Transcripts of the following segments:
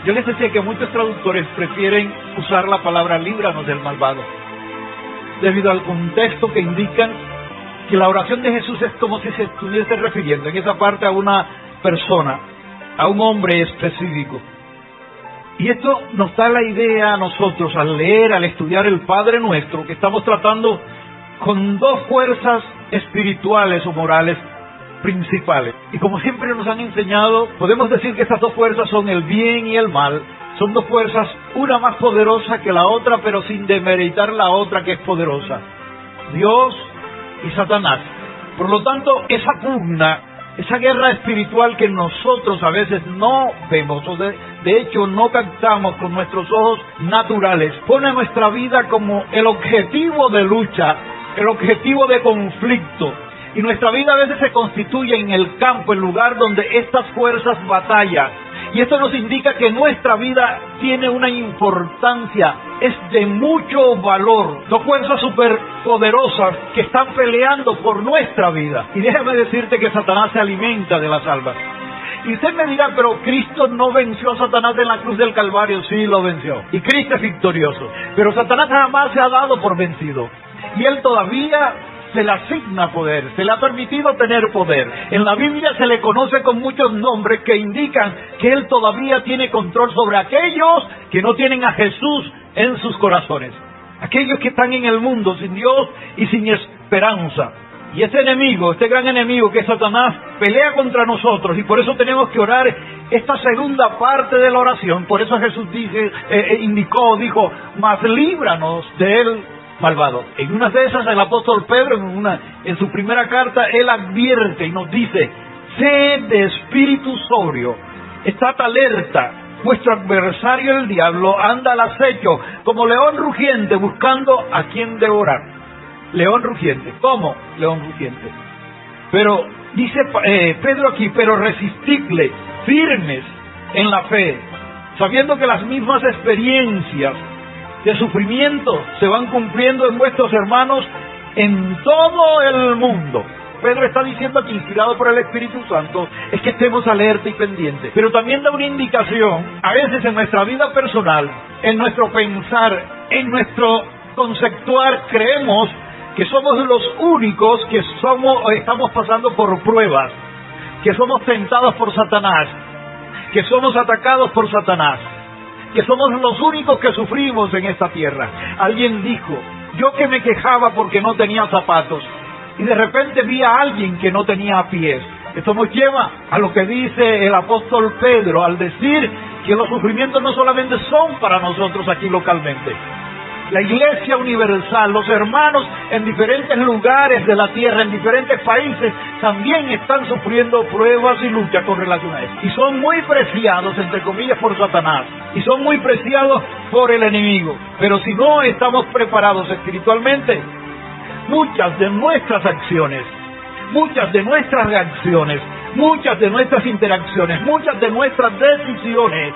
Yo les decía que muchos traductores prefieren usar la palabra líbranos del malvado, debido al contexto que indican que la oración de Jesús es como si se estuviese refiriendo en esa parte a una persona, a un hombre específico. Y esto nos da la idea a nosotros, al leer, al estudiar el Padre Nuestro, que estamos tratando con dos fuerzas espirituales o morales principales. Y como siempre nos han enseñado, podemos decir que estas dos fuerzas son el bien y el mal. Son dos fuerzas, una más poderosa que la otra, pero sin demeritar la otra que es poderosa: Dios y Satanás. Por lo tanto, esa pugna, esa guerra espiritual que nosotros a veces no vemos, o de hecho no captamos con nuestros ojos naturales, pone nuestra vida como el objetivo de lucha, el objetivo de conflicto. Y nuestra vida a veces se constituye en el campo, el lugar donde estas fuerzas batallan. Y esto nos indica que nuestra vida tiene una importancia, es de mucho valor. Dos fuerzas superpoderosas que están peleando por nuestra vida. Y déjame decirte que Satanás se alimenta de las almas. Y usted me dirá, pero Cristo no venció a Satanás en la cruz del Calvario. Sí, lo venció. Y Cristo es victorioso. Pero Satanás jamás se ha dado por vencido. Y él todavía se le asigna poder, se le ha permitido tener poder. En la Biblia se le conoce con muchos nombres que indican que él todavía tiene control sobre aquellos que no tienen a Jesús en sus corazones. Aquellos que están en el mundo sin Dios y sin esperanza. Y ese enemigo, este gran enemigo que es Satanás, pelea contra nosotros, y por eso tenemos que orar esta segunda parte de la oración. Por eso Jesús dijo, mas líbranos de él malvado. En una de esas, el apóstol Pedro, en su primera carta, él advierte y nos dice: sed de espíritu sobrio, estad alerta, vuestro adversario el diablo anda al acecho, como león rugiente, buscando a quien devorar. León rugiente. ¿Cómo? León rugiente. Pero, dice Pedro aquí, pero resistidle, firmes en la fe, sabiendo que las mismas experiencias de sufrimiento se van cumpliendo en vuestros hermanos en todo el mundo. Pedro está diciendo aquí, inspirado por el Espíritu Santo, es que estemos alerta y pendientes. Pero también da una indicación, a veces en nuestra vida personal, en nuestro pensar, en nuestro conceptuar, creemos que somos los únicos que estamos pasando por pruebas, que somos tentados por Satanás, que somos atacados por Satanás, que somos los únicos que sufrimos en esta tierra. Alguien dijo, yo que me quejaba porque no tenía zapatos, y de repente vi a alguien que no tenía pies. Esto nos lleva a lo que dice el apóstol Pedro, al decir que los sufrimientos no solamente son para nosotros aquí localmente. La iglesia universal, los hermanos en diferentes lugares de la tierra, en diferentes países, también están sufriendo pruebas y luchas con relación a esto. Y son muy preciados, entre comillas, por Satanás. Y son muy preciados por el enemigo. Pero si no estamos preparados espiritualmente, muchas de nuestras acciones, muchas de nuestras reacciones, muchas de nuestras interacciones, muchas de nuestras decisiones,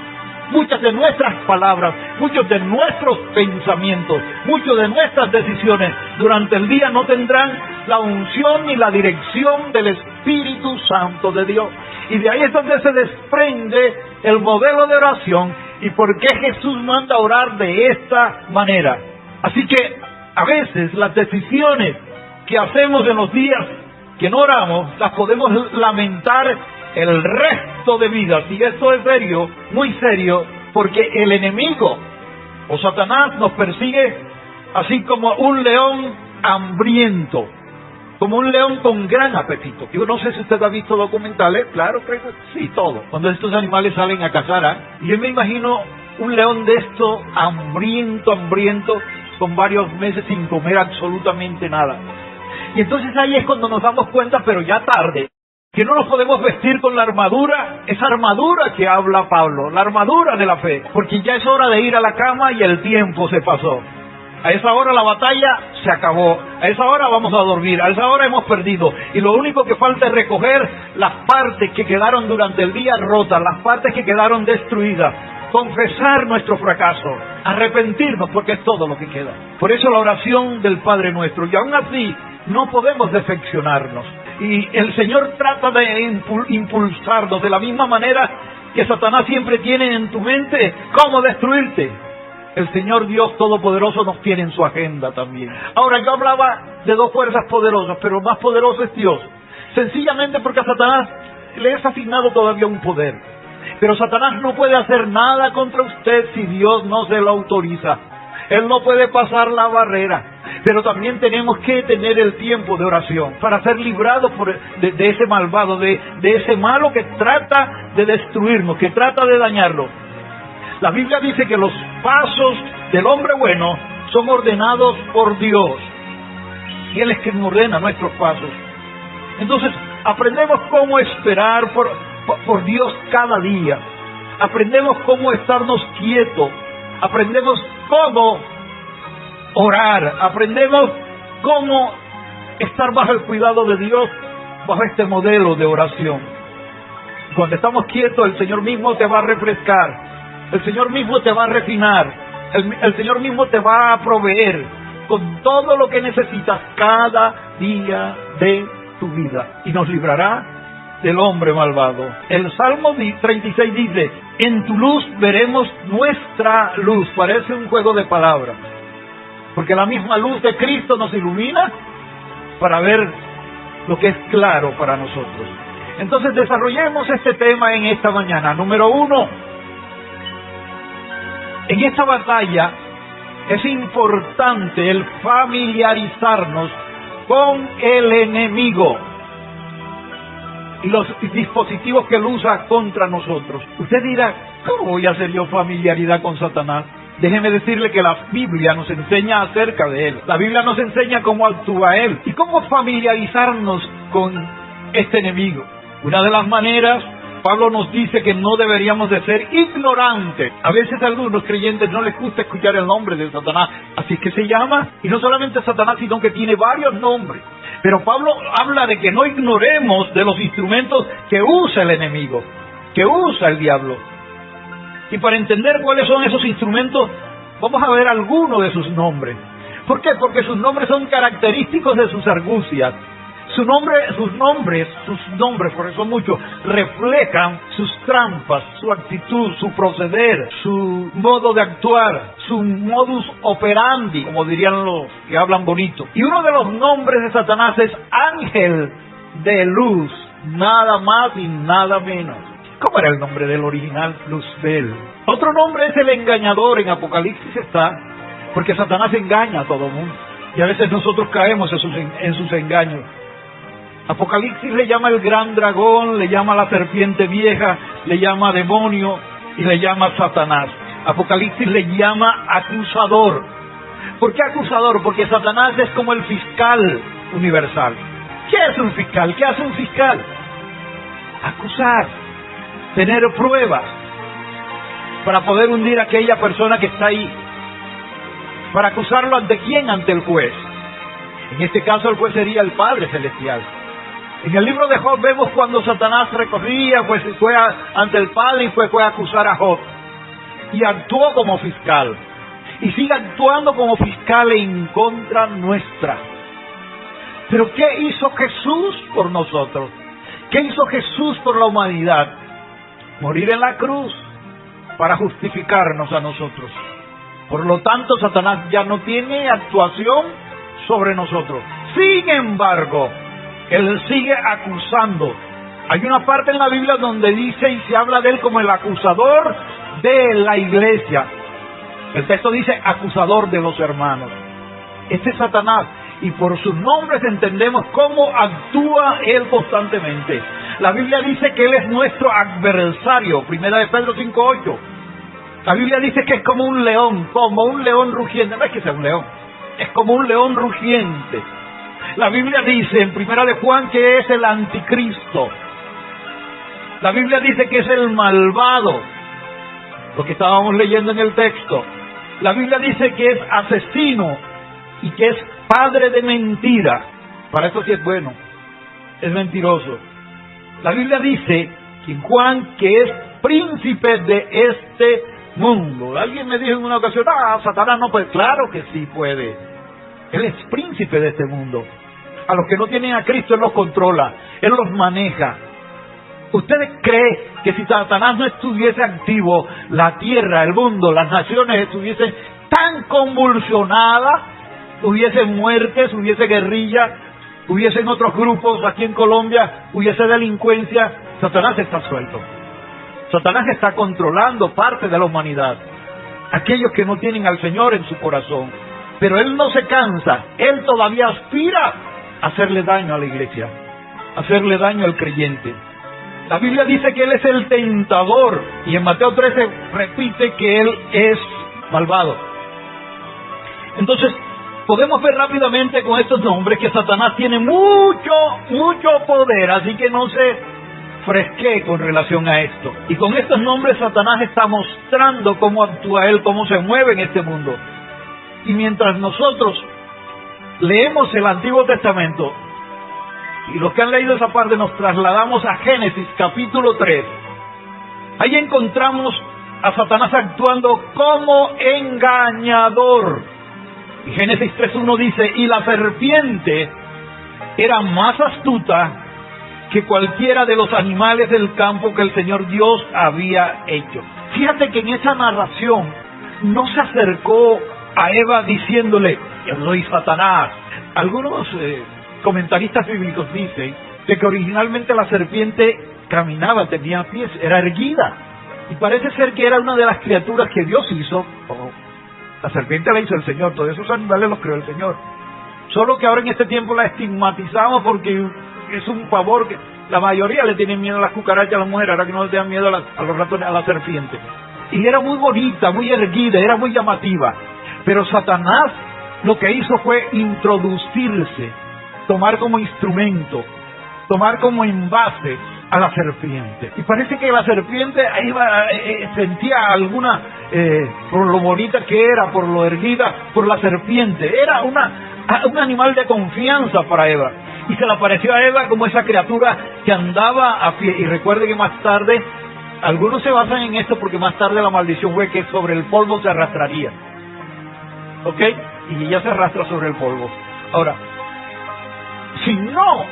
muchas de nuestras palabras, muchos de nuestros pensamientos, muchas de nuestras decisiones durante el día no tendrán la unción ni la dirección del Espíritu Santo de Dios. Y de ahí es donde se desprende el modelo de oración y por qué Jesús manda orar de esta manera. Así que a veces las decisiones que hacemos en los días que no oramos, las podemos lamentar el resto de vidas. Y esto es serio, muy serio, porque el enemigo o Satanás nos persigue así como un león hambriento, como un león con gran apetito. Yo no sé si usted ha visto documentales, claro, creo que sí, todo. Cuando estos animales salen a cazar, y yo me imagino un león de esto hambriento, con varios meses sin comer absolutamente nada. Y entonces ahí es cuando nos damos cuenta, pero ya tarde, que no nos podemos vestir con la armadura, esa armadura que habla Pablo, la armadura de la fe, porque ya es hora de ir a la cama y el tiempo se pasó. A esa hora la batalla se acabó, a esa hora vamos a dormir, a esa hora hemos perdido, y lo único que falta es recoger las partes que quedaron durante el día rotas, las partes que quedaron destruidas, confesar nuestro fracaso, arrepentirnos, porque es todo lo que queda. Por eso la oración del Padre Nuestro, y aún así no podemos defeccionarnos. Y el Señor trata de impulsarnos de la misma manera que Satanás siempre tiene en tu mente cómo destruirte. El Señor Dios Todopoderoso nos tiene en su agenda también. Ahora, yo hablaba de dos fuerzas poderosas, pero el más poderoso es Dios. Sencillamente porque a Satanás le es asignado todavía un poder. Pero Satanás no puede hacer nada contra usted si Dios no se lo autoriza. Él no puede pasar la barrera. Pero también tenemos que tener el tiempo de oración para ser librados de ese malvado, de ese malo que trata de destruirnos, que trata de dañarnos. La Biblia dice que los pasos del hombre bueno son ordenados por Dios. Y Él es quien ordena nuestros pasos. Entonces, aprendemos cómo esperar por Dios cada día. Aprendemos cómo estarnos quietos. Aprendemos cómo orar. Aprendemos cómo estar bajo el cuidado de Dios, bajo este modelo de oración. Cuando estamos quietos, el Señor mismo te va a refrescar. El Señor mismo te va a refinar. El Señor mismo te va a proveer con todo lo que necesitas cada día de tu vida. Y nos librará del hombre malvado. El Salmo 36 dice: en tu luz veremos nuestra luz. Parece un juego de palabras, porque la misma luz de Cristo nos ilumina para ver lo que es claro para nosotros. Entonces desarrollemos este tema en esta mañana. Número 1, en esta batalla es importante el familiarizarnos con el enemigo y los dispositivos que él usa contra nosotros. Usted dirá: ¿cómo voy a hacer yo familiaridad con Satanás? Déjeme decirle que la Biblia nos enseña acerca de él. La Biblia nos enseña cómo actúa él y cómo familiarizarnos con este enemigo. Una de las maneras, Pablo nos dice que no deberíamos de ser ignorantes. A veces a algunos creyentes no les gusta escuchar el nombre de Satanás, así es que se llama, y no solamente Satanás, sino que tiene varios nombres. Pero Pablo habla de que no ignoremos de los instrumentos que usa el enemigo, que usa el diablo. Y para entender cuáles son esos instrumentos, vamos a ver algunos de sus nombres. ¿Por qué? Porque sus nombres son característicos de sus argucias. Sus nombres, por eso muchos, reflejan sus trampas, su actitud, su proceder, su modo de actuar, su modus operandi, como dirían los que hablan bonito. Y uno de los nombres de Satanás es ángel de luz, nada más y nada menos. ¿Cómo era el nombre del original? Luzbel. Otro nombre es el engañador. En Apocalipsis está, porque Satanás engaña a todo mundo. Y a veces nosotros caemos en sus engaños. Apocalipsis le llama el gran dragón, le llama la serpiente vieja, le llama demonio y le llama Satanás. Apocalipsis le llama acusador. ¿Por qué acusador? Porque Satanás es como el fiscal universal. ¿Qué es un fiscal? ¿Qué hace un fiscal? Acusar, tener pruebas para poder hundir a aquella persona que está ahí. ¿Para acusarlo ante quién? Ante el juez. En este caso el juez sería el Padre Celestial. En el libro de Job vemos cuando Satanás recorría, pues fue ante el Padre y fue a acusar a Job. Y actuó como fiscal. Y sigue actuando como fiscal en contra nuestra. Pero ¿qué hizo Jesús por nosotros? ¿Qué hizo Jesús por la humanidad? Morir en la cruz para justificarnos a nosotros. Por lo tanto, Satanás ya no tiene actuación sobre nosotros. Sin embargo, él sigue acusando. Hay una parte en la Biblia donde dice y se habla de él como el acusador de la iglesia. El texto dice acusador de los hermanos. Este es Satanás. Y por sus nombres entendemos cómo actúa él constantemente. La Biblia dice que él es nuestro adversario. Primera de Pedro 5:8. La Biblia dice que es como un león rugiente. No es que sea un león, es como un león rugiente. La Biblia dice en Primera de Juan que es el anticristo. La Biblia dice que es el malvado, lo que estábamos leyendo en el texto. La Biblia dice que es asesino y que es padre de mentira. Para eso sí es bueno, es mentiroso. La Biblia dice en Juan que es príncipe de este mundo. Alguien me dijo en una ocasión: Satanás no puede. Claro que sí puede. Él es príncipe de este mundo. A los que no tienen a Cristo, Él los controla, Él los maneja. ¿Ustedes creen que si Satanás no estuviese activo, la tierra, el mundo, las naciones estuviesen tan convulsionadas? Hubiese muertes, hubiese guerrilla, hubiesen otros grupos aquí en Colombia, hubiese delincuencia. Satanás está suelto. Satanás está controlando parte de la humanidad. Aquellos que no tienen al Señor en su corazón. Pero Él no se cansa. Él todavía aspira a hacerle daño a la iglesia, a hacerle daño al creyente. La Biblia dice que Él es el tentador. Y en Mateo 13 repite que Él es malvado. Entonces, podemos ver rápidamente con estos nombres que Satanás tiene mucho poder. Así que no se fresqué con relación a esto. Y con estos nombres Satanás está mostrando cómo actúa él, cómo se mueve en este mundo. Y mientras nosotros leemos el Antiguo Testamento, y los que han leído esa parte nos trasladamos a Génesis capítulo 3, ahí encontramos a Satanás actuando como engañador. Y Génesis 3:1 dice: y la serpiente era más astuta que cualquiera de los animales del campo que el Señor Dios había hecho. Fíjate que en esa narración no se acercó a Eva diciéndole: yo soy Satanás. Algunos comentaristas bíblicos dicen que originalmente la serpiente caminaba, tenía pies, era erguida. Y parece ser que era una de las criaturas que Dios hizo. La serpiente la hizo el Señor, todos esos animales los creó el Señor. Solo que ahora en este tiempo la estigmatizamos porque es un favor que la mayoría le tienen miedo a las cucarachas, a las mujeres, ahora que no le tengan miedo a los ratones, a la serpiente. Y era muy bonita, muy erguida, era muy llamativa. Pero Satanás lo que hizo fue introducirse, tomar como instrumento, tomar como envase a la serpiente. Y parece que la serpiente sentía alguna, por lo bonita que era, por lo erguida, por la serpiente. Era un animal de confianza para Eva. Y se le apareció a Eva como esa criatura que andaba a pie. Y recuerde que más tarde, algunos se basan en esto porque más tarde la maldición fue que sobre el polvo se arrastraría. ¿Ok? Y ella se arrastra sobre el polvo. Ahora, si no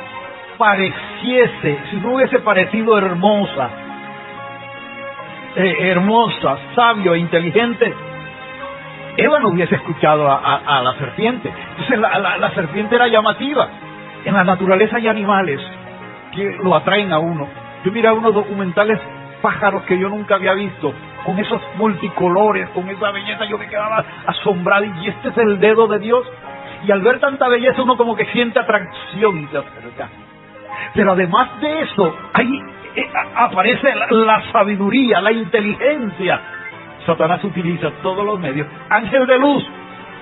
hubiese parecido hermosa, sabio e inteligente, Eva no hubiese escuchado a la serpiente. Entonces la serpiente era llamativa. En la naturaleza hay animales que lo atraen a uno. Yo miraba unos documentales, pájaros que yo nunca había visto, con esos multicolores, con esa belleza, yo me quedaba asombrado. Y este es el dedo de Dios. Y al ver tanta belleza uno como que siente atracción y se acerca. Pero además de eso, ahí aparece la sabiduría, la inteligencia. Satanás utiliza todos los medios. Ángel de luz.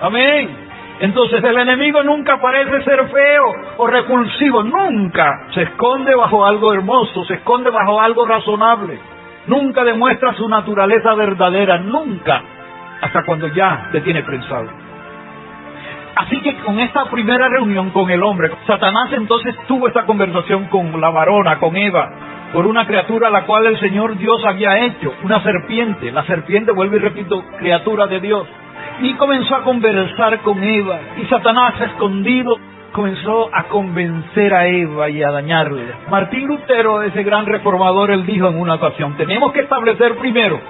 Amén. Entonces el enemigo nunca parece ser feo o repulsivo. Nunca se esconde bajo algo hermoso, se esconde bajo algo razonable. Nunca demuestra su naturaleza verdadera. Nunca. Hasta cuando ya te tiene prensado. Así que con esta primera reunión con el hombre, Satanás entonces tuvo esta conversación con la varona, con Eva, por una criatura a la cual el Señor Dios había hecho, una serpiente. La serpiente, vuelvo y repito, criatura de Dios. Y comenzó a conversar con Eva. Y Satanás, escondido, comenzó a convencer a Eva y a dañarle. Martín Lutero, ese gran reformador, él dijo en una ocasión: tenemos que establecer primero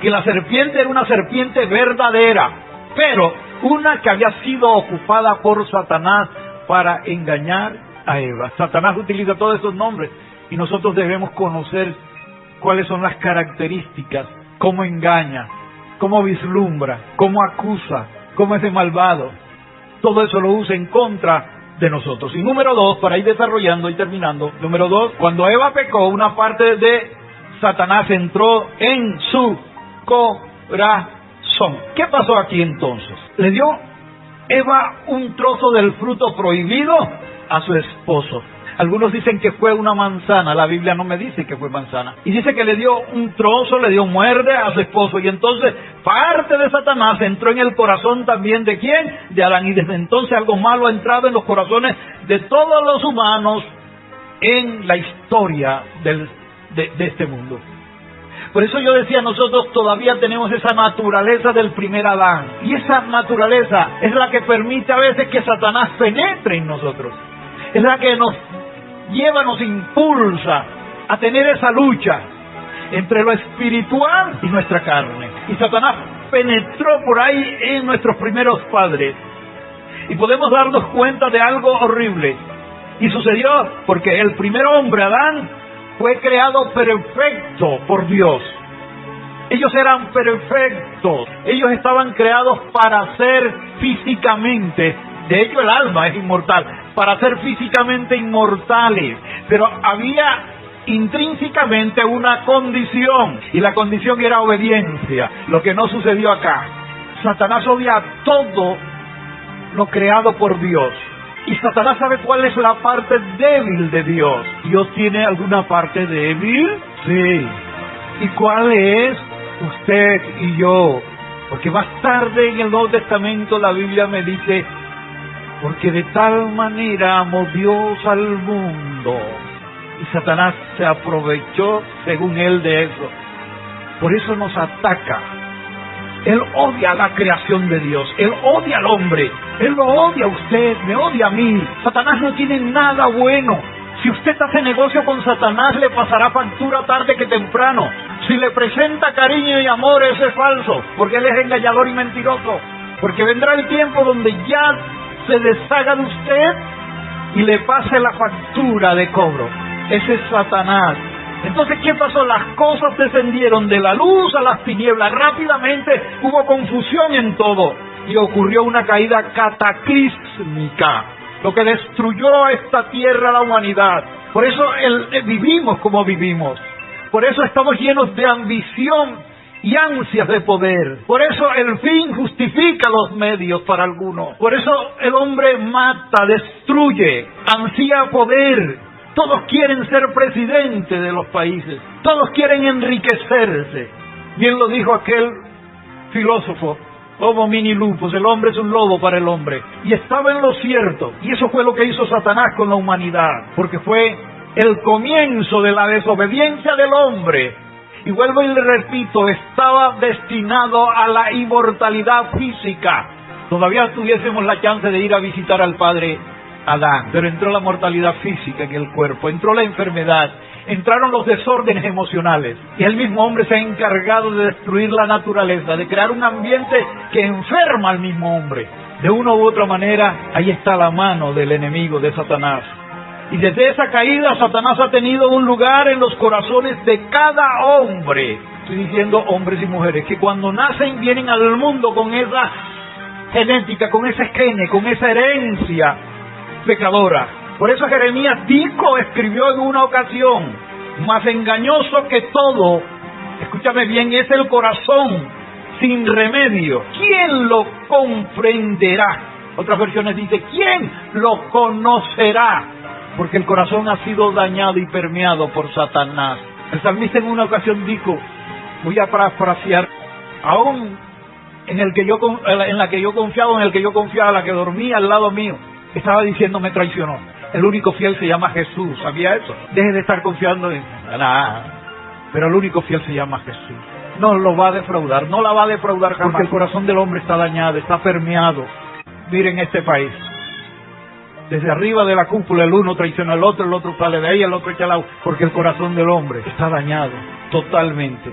que la serpiente era una serpiente verdadera, pero una que había sido ocupada por Satanás para engañar a Eva. Satanás utiliza todos esos nombres y nosotros debemos conocer cuáles son las características, cómo engaña, cómo vislumbra, cómo acusa, cómo es de malvado. Todo eso lo usa en contra de nosotros. Y número 2, para ir desarrollando y terminando, número 2, cuando Eva pecó, una parte de Satanás entró en su corazón. ¿Qué pasó aquí entonces? Le dio Eva un trozo del fruto prohibido a su esposo. Algunos dicen que fue una manzana, la Biblia no me dice que fue manzana. Y dice que le dio un trozo, le dio muerde a su esposo. Y entonces parte de Satanás entró en el corazón también ¿de quién? De Adán. Y desde entonces algo malo ha entrado en los corazones de todos los humanos en la historia de este mundo. Por eso yo decía, nosotros todavía tenemos esa naturaleza del primer Adán. Y esa naturaleza es la que permite a veces que Satanás penetre en nosotros. Es la que nos lleva, nos impulsa a tener esa lucha entre lo espiritual y nuestra carne. Y Satanás penetró por ahí en nuestros primeros padres. Y podemos darnos cuenta de algo horrible. Y sucedió porque el primer hombre, Adán, fue creado perfecto por Dios. Ellos eran perfectos. Ellos estaban creados para ser físicamente, de hecho el alma es inmortal, para ser físicamente inmortales. Pero había intrínsecamente una condición, y la condición era obediencia, lo que no sucedió acá. Satanás odia todo lo creado por Dios, y Satanás sabe cuál es la parte débil de Dios. ¿Dios tiene alguna parte débil? Sí. ¿Y cuál es? Usted y yo. Porque más tarde en el Nuevo Testamento la Biblia me dice: porque de tal manera amó Dios al mundo. Y Satanás se aprovechó, según él, de eso. Por eso nos ataca. Él odia la creación de Dios. Él odia al hombre. Él lo odia a usted, me odia a mí. Satanás no tiene nada bueno. Si usted hace negocio con Satanás, le pasará factura tarde que temprano. Si le presenta cariño y amor, eso es falso, porque él es engañador y mentiroso. Porque vendrá el tiempo donde ya se deshaga de usted y le pase la factura de cobro. Ese es Satanás. Entonces, ¿qué pasó? Las cosas descendieron de la luz a las tinieblas. Rápidamente hubo confusión en todo y ocurrió una caída cataclísmica, lo que destruyó a esta tierra, a la humanidad. Por eso vivimos como vivimos. Por eso estamos llenos de ambición y ansias de poder. Por eso el fin justifica los medios para algunos. Por eso el hombre mata, destruye, ansía poder. Todos quieren ser presidente de los países. Todos quieren enriquecerse. Bien lo dijo aquel filósofo, Homo mini lupus, el hombre es un lobo para el hombre. Y estaba en lo cierto. Y eso fue lo que hizo Satanás con la humanidad. Porque fue el comienzo de la desobediencia del hombre. Y vuelvo y le repito, estaba destinado a la inmortalidad física. Todavía tuviésemos la chance de ir a visitar al padre Adán, pero entró la mortalidad física en el cuerpo, entró la enfermedad, entraron los desórdenes emocionales, y el mismo hombre se ha encargado de destruir la naturaleza, de crear un ambiente que enferma al mismo hombre. De una u otra manera, ahí está la mano del enemigo, de Satanás. Y desde esa caída, Satanás ha tenido un lugar en los corazones de cada hombre. Estoy diciendo hombres y mujeres, que cuando nacen vienen al mundo con esa genética, con ese gene, con esa herencia pecadora. Por eso Jeremías Dico escribió en una ocasión: más engañoso que todo, escúchame bien, es el corazón sin remedio. ¿Quién lo comprenderá? Otras versiones dicen: ¿quién lo conocerá? Porque el corazón ha sido dañado y permeado por Satanás. El salmista en una ocasión dijo, voy a parafrasear: aún en la que yo confiaba, en el que yo confiaba, la que dormía al lado mío, estaba diciendo, me traicionó. El único fiel se llama Jesús. ¿Sabía eso? Deje de estar confiando en nada. Pero el único fiel se llama Jesús. No lo va a defraudar, no la va a defraudar jamás. Porque el corazón del hombre está dañado, está permeado. Miren este país. Desde arriba de la cúpula, el uno traiciona al otro, el otro sale de ahí, el otro echa al agua. Porque el corazón del hombre está dañado totalmente.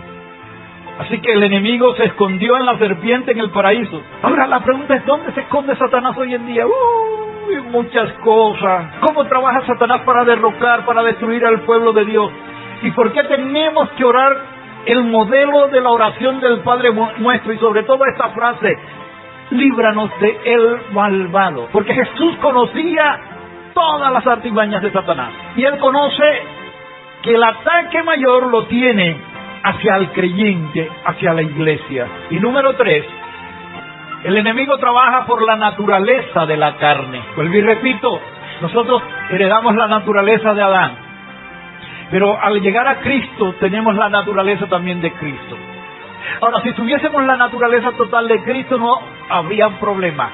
Así que el enemigo se escondió en la serpiente en el paraíso. Ahora la pregunta es, ¿dónde se esconde Satanás hoy en día? Muchas cosas. ¿Cómo trabaja Satanás para derrocar, para destruir al pueblo de Dios? ¿Y por qué tenemos que orar el modelo de la oración del Padre Nuestro? Y sobre todo esta frase: líbranos de el malvado. Porque Jesús conocía todas las artimañas de Satanás. Y Él conoce que el ataque mayor lo tiene hacia el creyente, hacia la iglesia. Y número 3, el enemigo trabaja por la naturaleza de la carne. Vuelvo y repito, nosotros heredamos la naturaleza de Adán, pero al llegar a Cristo tenemos la naturaleza también de Cristo. Ahora, si tuviésemos la naturaleza total de Cristo, no habría problema.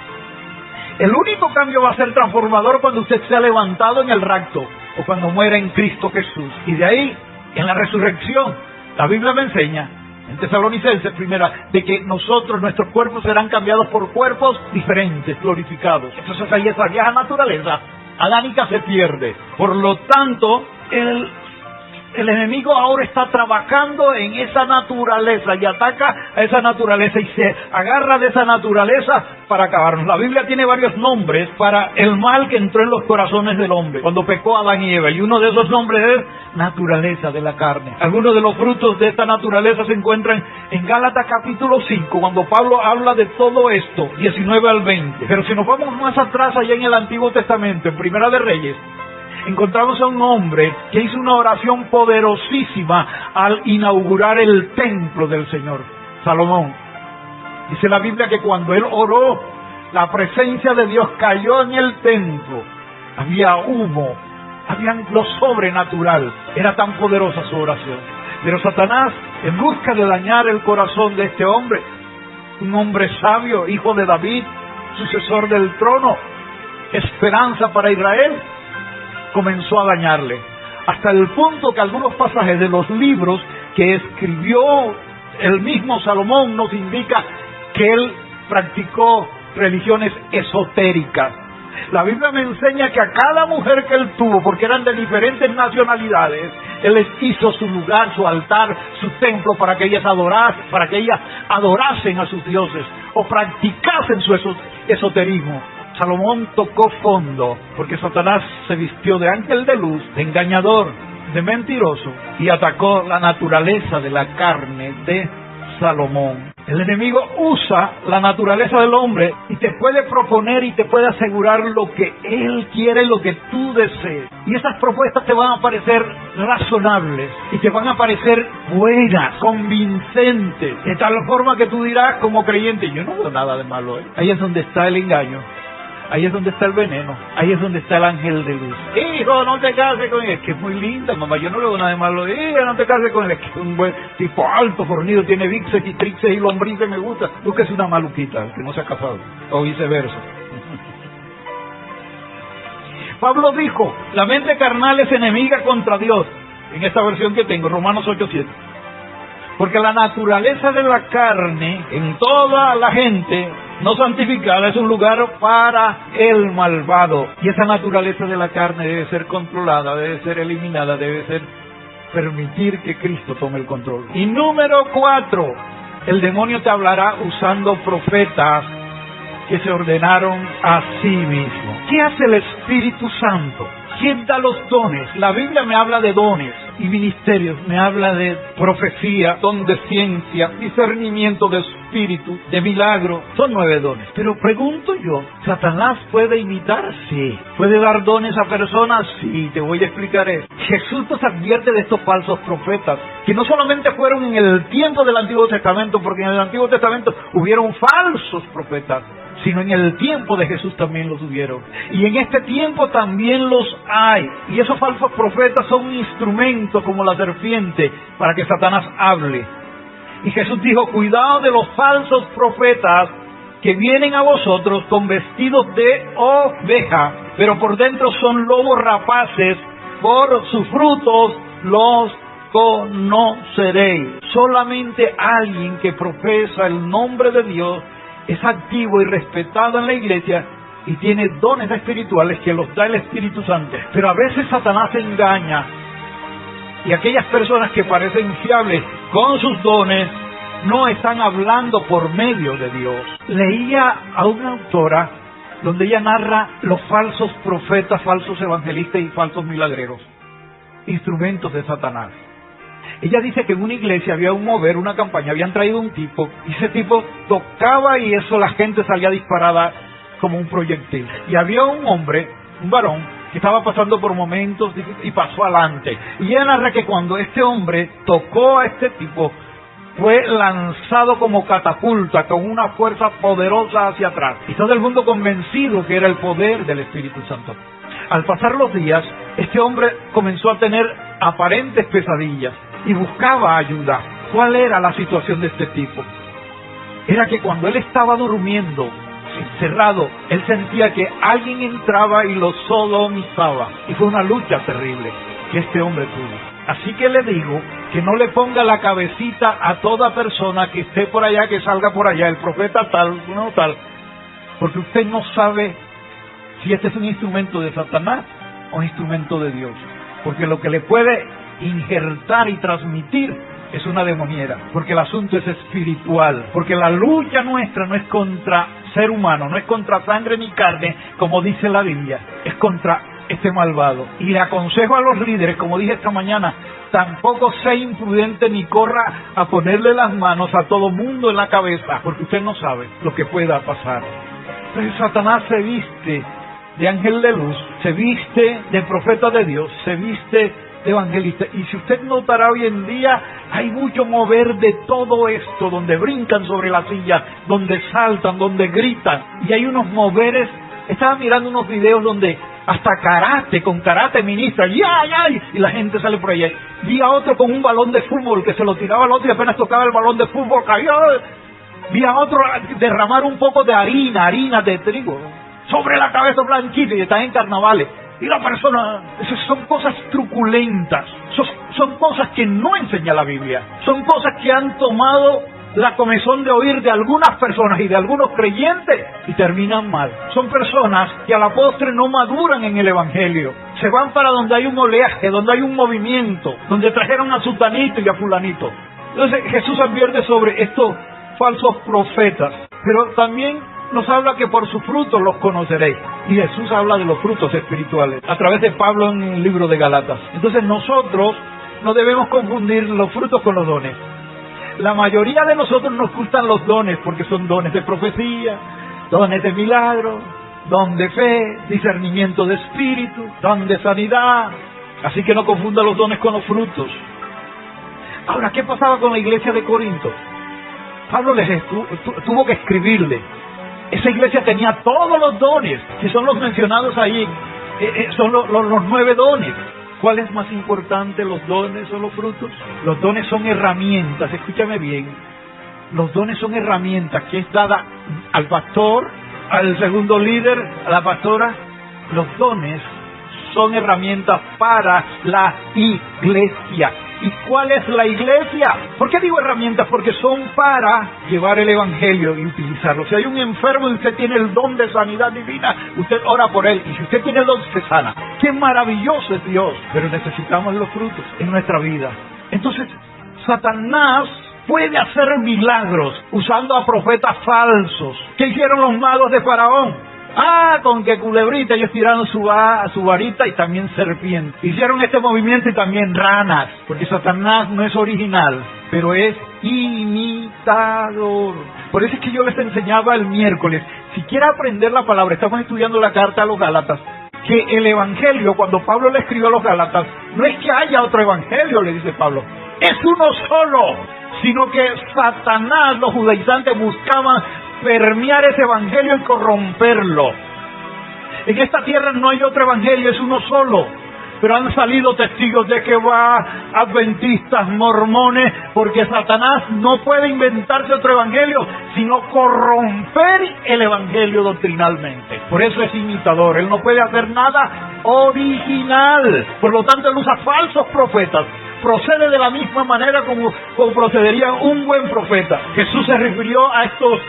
El único cambio va a ser transformador cuando usted sea levantado en el rapto, o cuando muera en Cristo Jesús. Y de ahí, en la resurrección, la Biblia me enseña, en Tesalonicenses primera, de que nuestros cuerpos serán cambiados por cuerpos diferentes, glorificados. Entonces ahí esa vieja naturaleza adánica se pierde. Por lo tanto, el El enemigo ahora está trabajando en esa naturaleza y ataca a esa naturaleza y se agarra de esa naturaleza para acabarnos. La Biblia tiene varios nombres para el mal que entró en los corazones del hombre cuando pecó Adán y Eva, y uno de esos nombres es naturaleza de la carne. Algunos de los frutos de esta naturaleza se encuentran en Gálatas capítulo 5, cuando Pablo habla de todo esto, 19 al 20. Pero si nos vamos más atrás, allá en el Antiguo Testamento, en Primera de Reyes, encontramos a un hombre que hizo una oración poderosísima al inaugurar el templo del Señor, Salomón. Dice la Biblia que cuando él oró, la presencia de Dios cayó en el templo. Había humo, había lo sobrenatural. Era tan poderosa su oración. Pero Satanás, en busca de dañar el corazón de este hombre, un hombre sabio, hijo de David, sucesor del trono, esperanza para Israel, comenzó a dañarle, hasta el punto que algunos pasajes de los libros que escribió el mismo Salomón nos indica que él practicó religiones esotéricas. La Biblia me enseña que a cada mujer que él tuvo, porque eran de diferentes nacionalidades, él les hizo su lugar, su altar, su templo para que ellas adorasen a sus dioses o practicasen su esoterismo. Salomón tocó fondo, porque Satanás se vistió de ángel de luz, de engañador, de mentiroso, y atacó la naturaleza de la carne de Salomón. El enemigo usa la naturaleza del hombre y te puede proponer y te puede asegurar lo que él quiere, lo que tú desees. Y esas propuestas te van a parecer razonables y te van a parecer buenas, convincentes, de tal forma que tú dirás como creyente, yo no veo nada de malo. Ahí es donde está el engaño. Ahí es donde está el veneno, ahí es donde está el ángel de luz. Hijo, no te cases con él, es que es muy linda, mamá, yo no le veo nada de malo. Hijo, no te cases con él, es que es un buen tipo alto, fornido, tiene bíceps y tríceps y lombrices, me gusta. Tú que es una maluquita, que no se ha casado, o viceversa. Pablo dijo, la mente carnal es enemiga contra Dios, en esta versión que tengo, Romanos 8:7. Porque la naturaleza de la carne, en toda la gente no santificada, es un lugar para el malvado. Y esa naturaleza de la carne debe ser controlada, debe ser eliminada, debe ser permitir que Cristo tome el control. Y número 4, el demonio te hablará usando profetas que se ordenaron a sí mismos. ¿Qué hace el Espíritu Santo? ¿Quién da los dones? La Biblia me habla de dones y ministerios, me habla de profecía, don de ciencia, discernimiento de espíritu, de milagro. Son 9 dones. Pero pregunto yo, ¿Satanás puede imitar? Sí. ¿Puede dar dones a personas? Sí. Te voy a explicar eso. Jesús nos advierte de estos falsos profetas, que no solamente fueron en el tiempo del Antiguo Testamento, porque en el Antiguo Testamento hubieron falsos profetas, sino en el tiempo de Jesús también los hubieron. Y en este tiempo también los hay. Y esos falsos profetas son un instrumento como la serpiente para que Satanás hable. Y Jesús dijo, cuidado de los falsos profetas que vienen a vosotros con vestidos de oveja, pero por dentro son lobos rapaces, por sus frutos los conoceréis. Solamente alguien que profesa el nombre de Dios es activo y respetado en la iglesia y tiene dones espirituales que los da el Espíritu Santo. Pero a veces Satanás engaña, y aquellas personas que parecen fiables con sus dones no están hablando por medio de Dios. Leía a una autora donde ella narra los falsos profetas, falsos evangelistas y falsos milagreros, instrumentos de Satanás. Ella dice que en una iglesia había un mover, una campaña, habían traído un tipo, y ese tipo tocaba y eso la gente salía disparada como un proyectil. Y había un hombre, un varón, que estaba pasando por momentos y pasó adelante. Y ella narra que cuando este hombre tocó a este tipo, fue lanzado como catapulta, con una fuerza poderosa hacia atrás. Y todo el mundo convencido que era el poder del Espíritu Santo. Al pasar los días, este hombre comenzó a tener aparentes pesadillas y buscaba ayuda. ¿Cuál era la situación de este tipo? Era que cuando él estaba durmiendo, encerrado, él sentía que alguien entraba y lo sodomizaba. Y fue una lucha terrible que este hombre tuvo. Así que le digo que no le ponga la cabecita a toda persona que esté por allá, que salga por allá, el profeta tal, no tal, porque usted no sabe si este es un instrumento de Satanás o un instrumento de Dios. Porque lo que le puede injertar y transmitir es una demoniera, porque el asunto es espiritual, porque la lucha nuestra no es contra ser humano, no es contra sangre ni carne, como dice la Biblia, es contra este malvado. Y le aconsejo a los líderes, como dije esta mañana, tampoco sea imprudente ni corra a ponerle las manos a todo mundo en la cabeza, porque usted no sabe lo que pueda pasar. Entonces Satanás se viste de ángel de luz, se viste de profeta de Dios, se viste de evangelista. Y si usted notará hoy en día, hay mucho mover de todo esto, donde brincan sobre las sillas, donde saltan, donde gritan, y hay unos moveres. Estaba mirando unos videos donde hasta con karate ministra, y la gente sale por allá. Vi a otro con un balón de fútbol que se lo tiraba al otro y apenas tocaba el balón de fútbol cayó. Vi a otro derramar un poco de harina de trigo sobre la cabeza blanquita, y están en carnavales. Y la persona, esas son cosas truculentas, son cosas que no enseña la Biblia, son cosas que han tomado la comezón de oír de algunas personas y de algunos creyentes y terminan mal. Son personas que a la postre no maduran en el Evangelio, se van para donde hay un oleaje, donde hay un movimiento, donde trajeron a sutanito y a fulanito. Entonces Jesús advierte sobre estos falsos profetas, pero también nos habla que por sus frutos los conoceréis. Y Jesús habla de los frutos espirituales a través de Pablo en el libro de Gálatas. Entonces nosotros no debemos confundir los frutos con los dones. La mayoría de nosotros nos gustan los dones porque son dones de profecía, dones de milagro, don de fe, discernimiento de espíritu, don de sanidad. Así que no confunda los dones con los frutos. Ahora, ¿qué pasaba con la iglesia de Corinto? Pablo tuvo que escribirle. Esa iglesia tenía todos los dones, que son los mencionados ahí, son los 9 dones. ¿Cuál es más importante, los dones o los frutos? Los dones son herramientas, escúchame bien. Los dones son herramientas que es dada al pastor, al segundo líder, a la pastora. Los dones son herramientas para la iglesia. ¿Y cuál es la iglesia? ¿Por qué digo herramientas? Porque son para llevar el evangelio y utilizarlo. Si hay un enfermo y usted tiene el don de sanidad divina, usted ora por él. Y si usted tiene el don, se sana. ¡Qué maravilloso es Dios! Pero necesitamos los frutos en nuestra vida. Entonces, Satanás puede hacer milagros usando a profetas falsos. ¿Qué hicieron los magos de Faraón? Con que culebrita, ellos tiraron su varita y también serpiente. Hicieron este movimiento y también ranas, porque Satanás no es original, pero es imitador. Por eso es que yo les enseñaba el miércoles, si quiere aprender la palabra, estamos estudiando la carta a los Gálatas, que el evangelio, cuando Pablo le escribió a los Gálatas, no es que haya otro evangelio, le dice Pablo, es uno solo, sino que Satanás, los judaizantes buscaban permear ese evangelio y corromperlo. En esta tierra no hay otro evangelio, es uno solo. Pero han salido testigos de Jehová, adventistas, mormones, porque Satanás no puede inventarse otro evangelio, sino corromper el evangelio doctrinalmente. Por eso es imitador, él no puede hacer nada original. Por lo tanto, él usa falsos profetas. Procede de la misma manera como procedería un buen profeta. Jesús se refirió a estos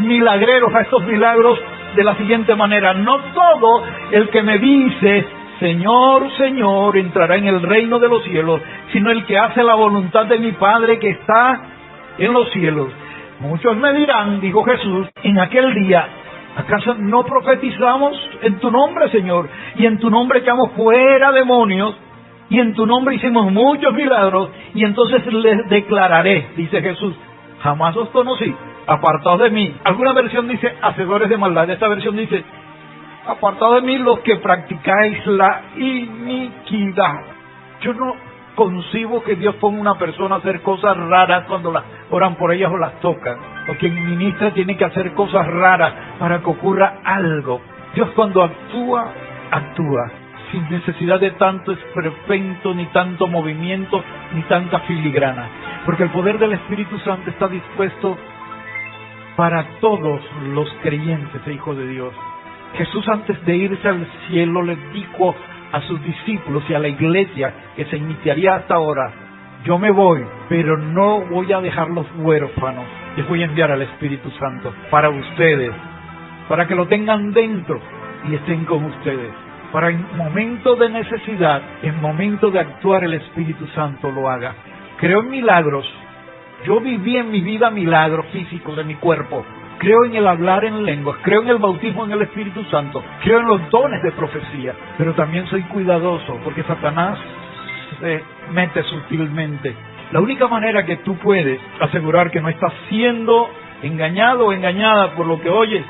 milagreros, a estos milagros de la siguiente manera: no todo el que me dice Señor, Señor, entrará en el reino de los cielos, sino el que hace la voluntad de mi Padre que está en los cielos. Muchos me dirán, dijo Jesús, en aquel día: ¿acaso no profetizamos en tu nombre, Señor? Y en tu nombre echamos fuera demonios, y en tu nombre hicimos muchos milagros. Y entonces les declararé, dice Jesús, jamás os conocí, apartados de mí. Alguna versión dice hacedores de maldad, esta versión dice apartados de mí los que practicáis la iniquidad. Yo no concibo que Dios ponga una persona a hacer cosas raras cuando las oran por ellas o las tocan, o quien ministra tiene que hacer cosas raras para que ocurra algo. Dios cuando actúa sin necesidad de tanto esperpento, ni tanto movimiento, ni tanta filigrana, porque el poder del Espíritu Santo está dispuesto para todos los creyentes e hijos de Dios. Jesús, antes de irse al cielo, les dijo a sus discípulos y a la iglesia que se iniciaría hasta ahora: yo me voy, pero no voy a dejarlos huérfanos. Les voy a enviar al Espíritu Santo para ustedes, para que lo tengan dentro y estén con ustedes. para en momento de necesidad, en momento de actuar, el Espíritu Santo lo haga. Creo en milagros. Yo viví en mi vida milagros físicos de mi cuerpo. Creo en el hablar en lenguas, creo en el bautismo en el Espíritu Santo, creo en los dones de profecía, pero también soy cuidadoso porque Satanás se mete sutilmente. La única manera que tú puedes asegurar que no estás siendo engañado o engañada por lo que oyes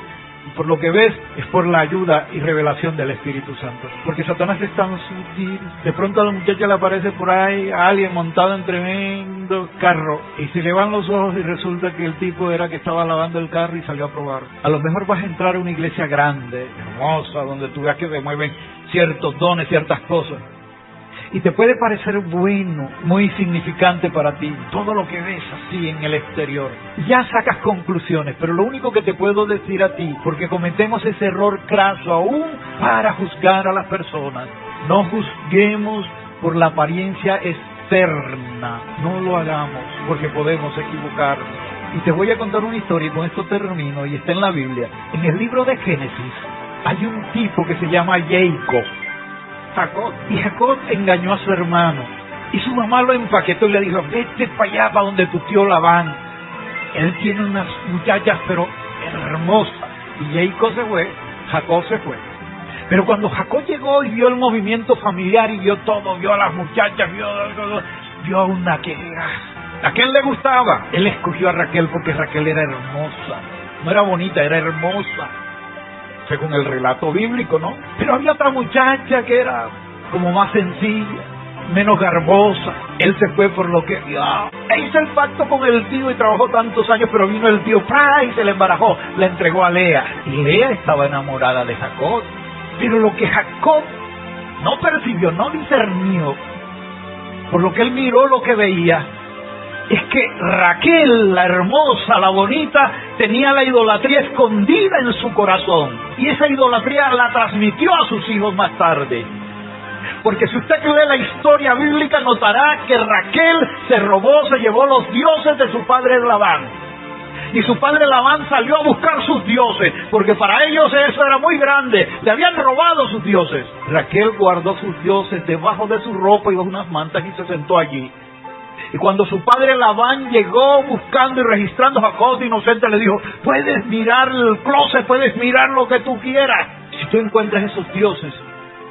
y por lo que ves es por la ayuda y revelación del Espíritu Santo. Porque Satanás es tan sutil. De pronto a la muchacha le aparece por ahí a alguien montado en tremendo carro y se le van los ojos y resulta que el tipo era que estaba lavando el carro y salió a probar. A lo mejor vas a entrar a una iglesia grande, hermosa, donde tú veas que se mueven ciertos dones, ciertas cosas. Y te puede parecer bueno, muy significante para ti, todo lo que ves así en el exterior. Ya sacas conclusiones, pero lo único que te puedo decir a ti, porque cometemos ese error craso aún para juzgar a las personas. No juzguemos por la apariencia externa, no lo hagamos, porque podemos equivocarnos. Y te voy a contar una historia, y con esto termino, y está en la Biblia. En el libro de Génesis hay un tipo que se llama Jacob. Y Jacob engañó a su hermano y su mamá lo empaquetó y le dijo: vete para allá, para donde tu tío Labán, él tiene unas muchachas pero hermosas. Y Jacob se fue. Pero cuando Jacob llegó y vio el movimiento familiar y vio todo, vio a las muchachas, vio a una que ¿a quién le gustaba? Él escogió a Raquel porque Raquel era hermosa, no era bonita, era hermosa, según el relato bíblico, ¿no? Pero había otra muchacha que era como más sencilla, menos garbosa. Él se fue por lo que vio. Hizo el pacto con el tío y trabajó tantos años, pero vino el tío y se le embarajó, la entregó a Lea. Y Lea estaba enamorada de Jacob. Pero lo que Jacob no percibió, no discernió, por lo que él miró, lo que veía, es que Raquel, la hermosa, la bonita, tenía la idolatría escondida en su corazón. Y esa idolatría la transmitió a sus hijos más tarde. Porque si usted lee la historia bíblica, notará que Raquel se llevó los dioses de su padre Labán. Y su padre Labán salió a buscar sus dioses, porque para ellos eso era muy grande. Le habían robado sus dioses. Raquel guardó sus dioses debajo de su ropa y bajo unas mantas y se sentó allí. Y cuando su padre Labán llegó buscando y registrando a Jacob de inocente, le dijo: puedes mirar el closet, puedes mirar lo que tú quieras. Si tú encuentras esos dioses.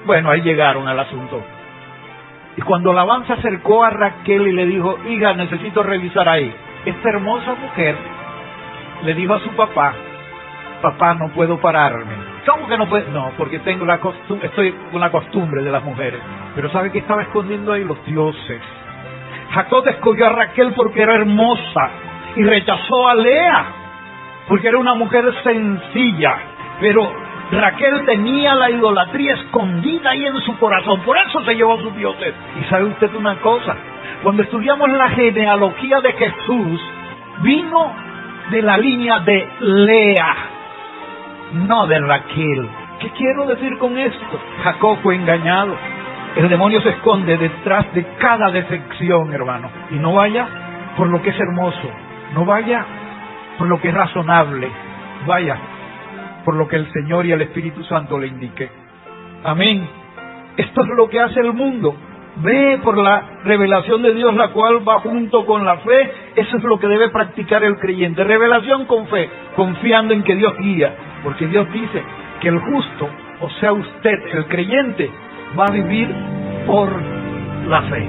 Bueno, ahí llegaron al asunto. Y cuando Labán se acercó a Raquel y le dijo: hija, necesito revisar ahí. Esta hermosa mujer le dijo a su papá: papá, no puedo pararme. ¿Cómo que no puedes? No, porque tengo estoy con la costumbre de las mujeres. Pero ¿sabe qué estaba escondiendo ahí? Los dioses. Jacob escogió a Raquel porque era hermosa y rechazó a Lea porque era una mujer sencilla. Pero Raquel tenía la idolatría escondida ahí en su corazón, por eso se llevó a sus dioses. Y sabe usted una cosa, cuando estudiamos la genealogía de Jesús, vino de la línea de Lea, no de Raquel. ¿Qué quiero decir con esto? Jacob fue engañado. El demonio se esconde detrás de cada decepción, hermano. Y no vaya por lo que es hermoso, no vaya por lo que es razonable, vaya por lo que el Señor y el Espíritu Santo le indique. Amén. Esto es lo que hace el mundo. Ve por la revelación de Dios, la cual va junto con la fe. Eso es lo que debe practicar el creyente. Revelación con fe, confiando en que Dios guía. Porque Dios dice que el justo, o sea usted, el creyente, va a vivir por la fe.